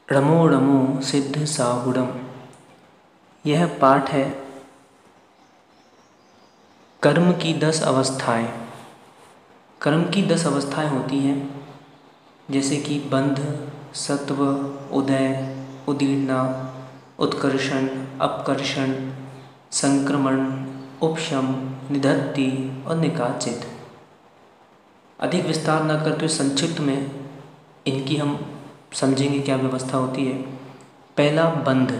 रमो रमो सिद्ध साहुरम। यह पाठ है कर्म की 10 अवस्थाएं। कर्म की 10 अवस्थाएं होती हैं, जैसे कि बंध, सत्व, उदय, उदीर्णा, उत्कर्षण, अपकर्षण, संक्रमण, उपशम, निधत्ति और निकाचित। अधिक विस्तार न करते हुए संक्षिप्त में इनकी हम समझेंगे क्या व्यवस्था होती है। पहला, बंध।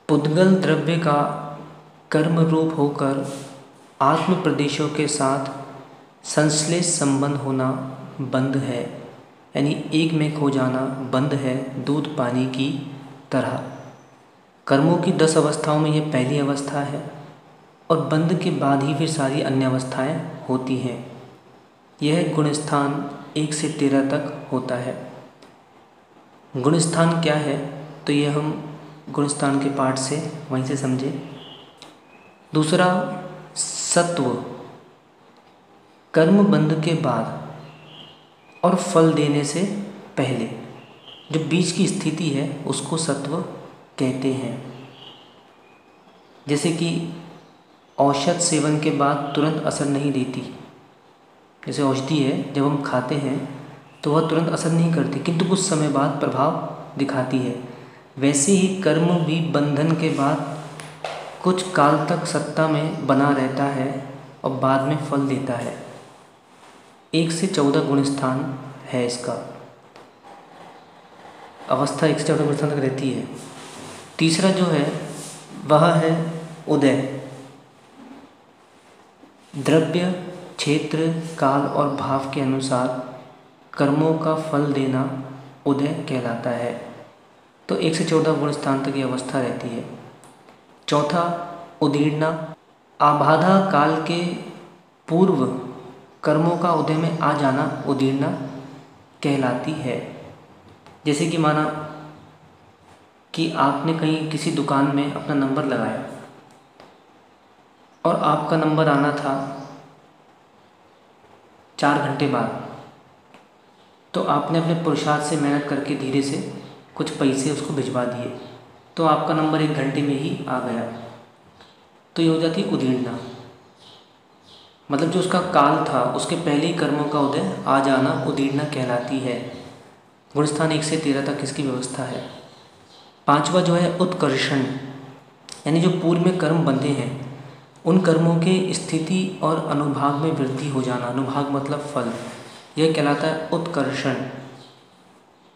पुद्गल द्रव्य का कर्म रूप होकर आत्म प्रदेशों के साथ संश्लेष संबंध होना बंध है, यानी एक में खो जाना बंध है, दूध पानी की तरह। कर्मों की 10 अवस्थाओं में यह पहली अवस्था है और बंध के बाद ही फिर सारी अन्य अवस्थाएं होती हैं। यह गुणस्थान 1 से 13 तक होता है। गुणस्थान क्या है, तो यह हम गुणस्थान के पाठ से वहीं से समझे। दूसरा, सत्व। कर्म बंध के बाद और फल देने से पहले जो बीच की स्थिति है उसको सत्व कहते हैं। जैसे कि औषध सेवन के बाद तुरंत असर नहीं देती। जैसे औषधि है, जब हम खाते हैं तो वह तुरंत असर नहीं करती, किंतु कुछ समय बाद प्रभाव दिखाती है। वैसे ही कर्म भी बंधन के बाद कुछ काल तक सत्ता में बना रहता है और बाद में फल देता है। 1 से 14 गुणस्थान है इसका। अवस्था 1 से 14 गुणस्थान तक रहती है। तीसरा जो है वह है उदय। द्रव्य, क्षेत्र, काल और भाव के अनुसार कर्मों का फल देना उदय कहलाता है। तो 1 से 14 गुणस्थान तक ये अवस्था रहती है। चौथा, उदीर्णा। आबाधा काल के पूर्व कर्मों का उदय में आ जाना उदीर्णा कहलाती है। जैसे कि माना कि आपने कहीं किसी दुकान में अपना नंबर लगाया और आपका नंबर आना था 4 घंटे बाद, तो आपने अपने पुरुषार्थ से मेहनत करके धीरे से कुछ पैसे उसको भिजवा दिए, तो आपका नंबर 1 घंटे में ही आ गया। तो ये हो जाती है उदीर्णा। मतलब जो उसका काल था उसके पहले ही कर्मों का उदय आ जाना उदीर्णा कहलाती है। गुणस्थान 1 से 13 तक इसकी व्यवस्था है। पांचवा जो है उत्कर्षण, यानी जो पूर्व में कर्म बंधे हैं उन कर्मों के स्थिति और अनुभाग में वृद्धि हो जाना। अनुभाग मतलब फल, यह कहलाता है उत्कर्षण।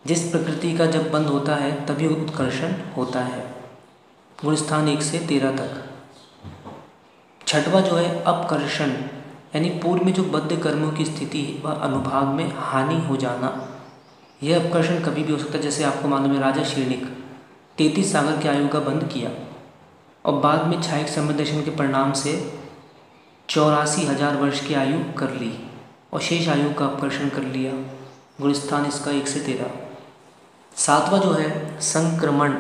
जिस प्रकृति का जब बंध होता है तभी उत्कर्षण होता है। गुणस्थान 1 से 13 तक। छठवां जो है अपकर्षण, यानी पूर्व में जो बद्ध कर्मों की स्थिति व अनुभाग में हानि हो जाना। यह अपकर्षण कभी भी हो सकता है। जैसे आपको मालूम है, राजा शीर्णिक 33 सागर की आयु का बंध किया और बाद में क्षायिक संवेदन के परिणाम से 84,000 वर्ष की आयु कर ली और शेष आयु का अपकर्षण कर लिया। गुणस्थान इसका 1 से 13। सातवां जो है संक्रमण,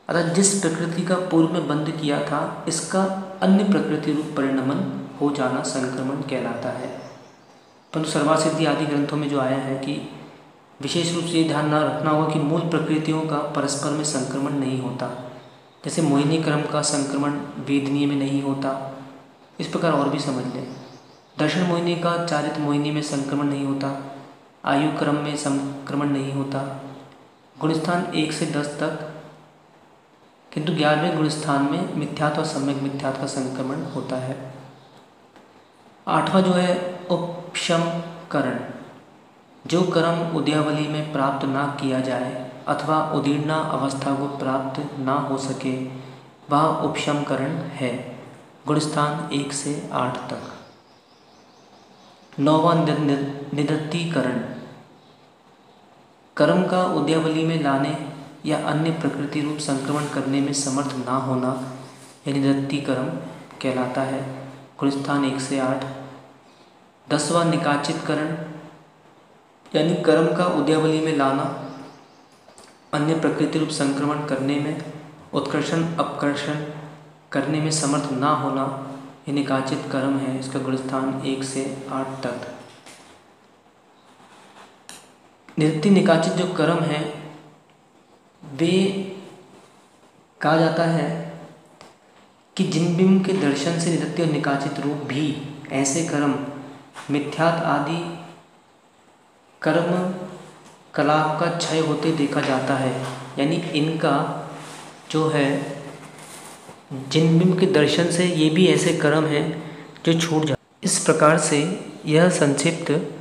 अर्थात जिस प्रकृति का पूर्व में बंध किया था इसका अन्य प्रकृति रूप परिणमन हो जाना संक्रमण कहलाता है। परंतु सर्वासिद्धि आदि ग्रंथों में जो आया है कि विशेष रूप से ध्यान न रखना होगा कि मूल प्रकृतियों का परस्पर में संक्रमण नहीं होता। जैसे मोहिनी क्रम का संक्रमण वेदनीय में नहीं होता, इस प्रकार और भी समझ लें। दर्शन मोहिनी का चारित्र मोहिनी में संक्रमण नहीं होता, आयु क्रम में संक्रमण नहीं होता। गुणस्थान 1 से 10 तक, किंतु 11वें गुणस्थान में मिथ्यात्व और सम्यक मिथ्यात्व का संक्रमण होता है। 8वां जो है उपशमकरण। जो कर्म उद्यावली में प्राप्त ना किया जाए अथवा उदीर्णा अवस्था को प्राप्त ना हो सके वह उपशमकरण है। गुणस्थान 1 से 8 तक। 9वां निदत्तीकरण। कर्म का उद्यावली में लाने या अन्य प्रकृति रूप संक्रमण करने में समर्थ ना होना यह निदत्तीकरण कहलाता है। गुणस्थान 1 से 8। 10वां निकाचितकरण, यानी कर्म का उद्यावली में लाना, अन्य प्रकृति रूप संक्रमण करने में, उत्कर्षण अपकर्षण करने में समर्थ ना होना, यह निकाचित कर्म है। इसका गुणस्थान 1 से 8 तक। निरति निकाचित जो कर्म हैं वे कहा जाता है कि जिन बिंब के दर्शन से निरति और निकाचित रूप भी ऐसे कर्म मिथ्यात आदि कर्म कलाप का क्षय होते देखा जाता है। यानी इनका जो है जिन बिंब के दर्शन से ये भी ऐसे कर्म हैं जो छूट जाते। इस प्रकार से यह संक्षिप्त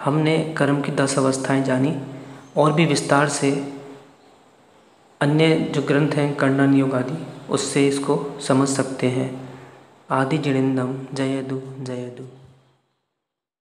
हमने कर्म की 10 अवस्थाएं जानी। और भी विस्तार से अन्य जो ग्रंथ हैं कर्णन योग आदि उससे इसको समझ सकते हैं। आदि जड़िंदम जयदु जयदु।